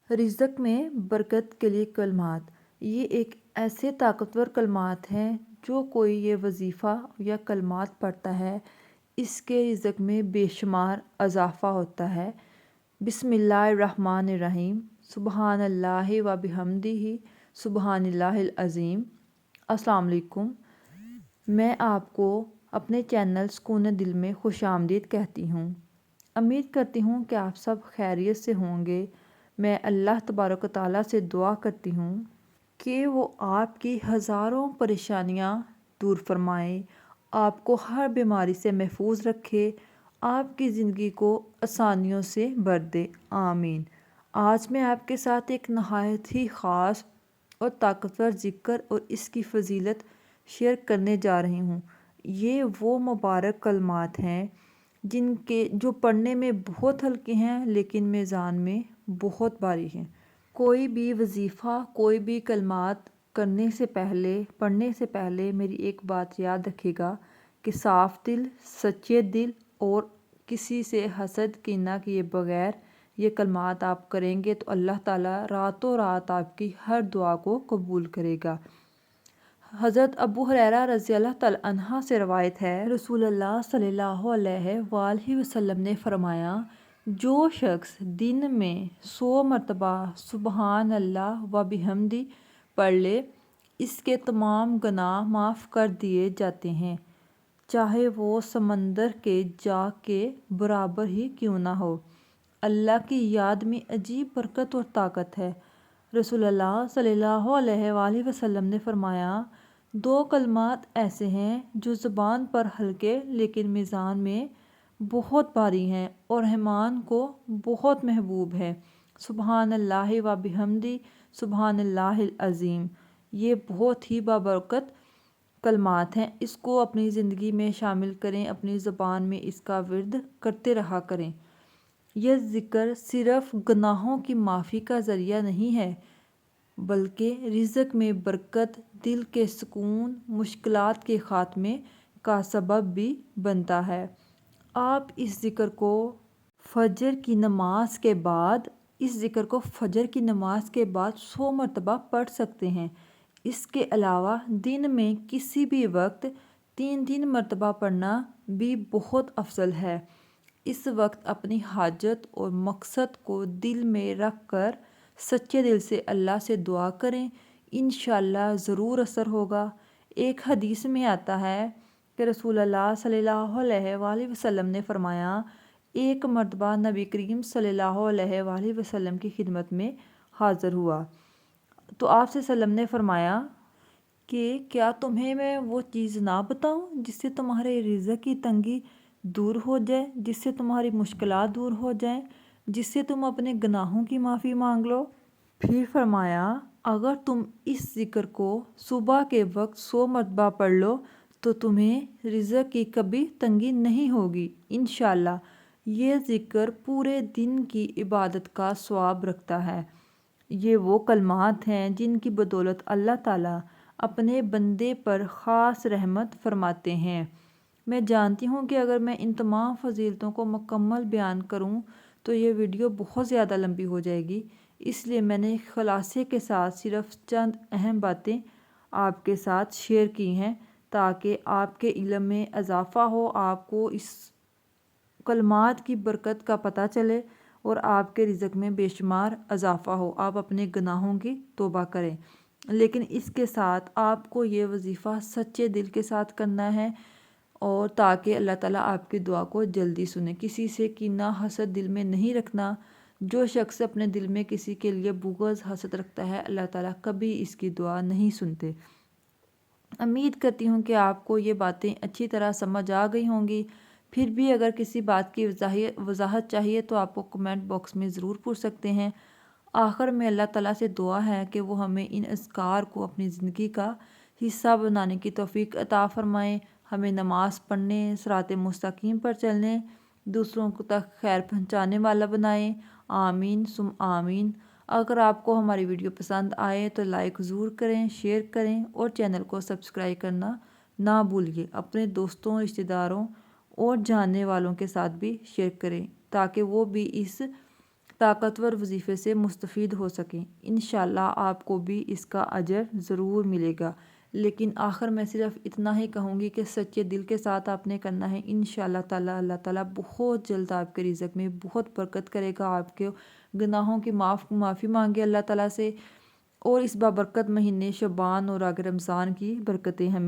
رزق میں برکت کے لیے کلمات۔ یہ ایک ایسے طاقتور کلمات ہیں جو کوئی یہ وظیفہ یا کلمات پڑھتا ہے اس کے رزق میں بے شمار اضافہ ہوتا ہے۔ بسم اللہ الرحمن الرحیم، سبحان اللہ و بحمدہ، سبحان اللہ العظیم۔ السلام علیکم، میں آپ کو اپنے چینل سکون دل میں خوش آمدید کہتی ہوں۔ امید کرتی ہوں کہ آپ سب خیریت سے ہوں گے۔ میں اللہ تبارک و تعالیٰ سے دعا کرتی ہوں کہ وہ آپ کی ہزاروں پریشانیاں دور فرمائے، آپ کو ہر بیماری سے محفوظ رکھے، آپ کی زندگی کو آسانیوں سے بھر دے، آمین۔ آج میں آپ کے ساتھ ایک نہایت ہی خاص اور طاقتور ذکر اور اس کی فضیلت شیئر کرنے جا رہی ہوں۔ یہ وہ مبارک کلمات ہیں جو پڑھنے میں بہت ہلکے ہیں لیکن میزان میں بہت بھاری ہیں۔ کوئی بھی وظیفہ، کوئی بھی کلمات پڑھنے سے پہلے میری ایک بات یاد رکھے گا کہ صاف دل، سچے دل اور کسی سے حسد کینہ کیے بغیر یہ کلمات آپ کریں گے تو اللہ تعالیٰ راتوں رات آپ کی ہر دعا کو قبول کرے گا۔ حضرت ابو ہریرہ رضی اللہ تعالیٰ عنہ سے روایت ہے، رسول اللہ صلی اللہ علیہ وآلہ وسلم نے فرمایا، جو شخص دن میں 100 مرتبہ سبحان اللہ و بحمدہ پڑھ لے، اس کے تمام گناہ معاف کر دیے جاتے ہیں، چاہے وہ سمندر کے جاگ کے برابر ہی کیوں نہ ہو۔ اللہ کی یاد میں عجیب برکت اور طاقت ہے۔ رسول اللہ صلی اللہ علیہ وآلہ وسلم نے فرمایا، 2 کلمات ایسے ہیں جو زبان پر ہلکے لیکن میزان میں بہت بھاری ہیں اور رحمان کو بہت محبوب ہے، سبحان اللہ و بحمدہ، سبحان اللہ العظیم۔ یہ بہت ہی بابرکت کلمات ہیں، اس کو اپنی زندگی میں شامل کریں، اپنی زبان میں اس کا ورد کرتے رہا کریں۔ یہ ذکر صرف گناہوں کی معافی کا ذریعہ نہیں ہے بلکہ رزق میں برکت، دل کے سکون، مشکلات کے خاتمے کا سبب بھی بنتا ہے۔ آپ اس ذکر کو فجر کی نماز کے بعد 100 مرتبہ پڑھ سکتے ہیں۔ اس کے علاوہ دن میں کسی بھی وقت 3 مرتبہ پڑھنا بھی بہت افضل ہے۔ اس وقت اپنی حاجت اور مقصد کو دل میں رکھ کر سچے دل سے اللہ سے دعا کریں، انشاءاللہ ضرور اثر ہوگا۔ ایک حدیث میں آتا ہے کہ رسول اللہ صلی اللہ علیہ وآلہ وسلم نے فرمایا، ایک مرتبہ نبی کریم صلی اللہ علیہ وآلہ وسلم کی خدمت میں حاضر ہوا تو آپ صلی اللہ علیہ وسلم نے فرمایا کہ کیا تمہیں میں وہ چیز نہ بتاؤں جس سے تمہارے رزق کی تنگی دور ہو جائے، جس سے تمہاری مشکلات دور ہو جائیں، جس سے تم اپنے گناہوں کی معافی مانگ لو؟ پھر فرمایا، اگر تم اس ذکر کو صبح کے وقت 100 مرتبہ پڑھ لو تو تمہیں رزق کی کبھی تنگی نہیں ہوگی انشاءاللہ۔ یہ ذکر پورے دن کی عبادت کا ثواب رکھتا ہے۔ یہ وہ کلمات ہیں جن کی بدولت اللہ تعالیٰ اپنے بندے پر خاص رحمت فرماتے ہیں۔ میں جانتی ہوں کہ اگر میں ان تمام فضیلتوں کو مکمل بیان کروں تو یہ ویڈیو بہت زیادہ لمبی ہو جائے گی، اس لیے میں نے خلاصے کے ساتھ صرف چند اہم باتیں آپ کے ساتھ شیئر کی ہیں تاکہ آپ کے علم میں اضافہ ہو، آپ کو اس کلمات کی برکت کا پتہ چلے اور آپ کے رزق میں بے شمار اضافہ ہو، آپ اپنے گناہوں کی توبہ کریں۔ لیکن اس کے ساتھ آپ کو یہ وظیفہ سچے دل کے ساتھ کرنا ہے اور تاکہ اللہ تعالیٰ آپ کی دعا کو جلدی سنے۔ کسی سے کینہ حسد دل میں نہیں رکھنا۔ جو شخص اپنے دل میں کسی کے لیے بغض حسد رکھتا ہے، اللہ تعالیٰ کبھی اس کی دعا نہیں سنتے۔ امید کرتی ہوں کہ آپ کو یہ باتیں اچھی طرح سمجھ آ گئی ہوں گی۔ پھر بھی اگر کسی بات کی وضاحت چاہیے تو آپ کو کمنٹ باکس میں ضرور پوچھ سکتے ہیں۔ آخر میں اللہ تعالیٰ سے دعا ہے کہ وہ ہمیں ان اذکار کو اپنی زندگی کا حصہ بنانے کی توفیق عطا فرمائیں، ہمیں نماز پڑھنے، صراط مستقیم پر چلنے، دوسروں تک خیر پہنچانے والا بنائیں، آمین ثم آمین۔ اگر آپ کو ہماری ویڈیو پسند آئے تو لائک ضرور کریں، شیئر کریں اور چینل کو سبسکرائب کرنا نہ بھولیے۔ اپنے دوستوں، رشتہ داروں اور جاننے والوں کے ساتھ بھی شیئر کریں تاکہ وہ بھی اس طاقتور وظیفے سے مستفید ہو سکیں۔ انشاءاللہ آپ کو بھی اس کا اجر ضرور ملے گا۔ لیکن آخر میں صرف اتنا ہی کہوں گی کہ سچے دل کے ساتھ آپ نے کرنا ہے۔ انشاءاللہ تعالیٰ اللہ تعالیٰ بہت جلد آپ کے رزق میں بہت برکت کرے گا، آپ کے گناہوں کی معافی مانگے اللہ تعالیٰ سے، اور اس بابرکت مہینے شعبان اور آگے رمضان کی برکتیں ہمیں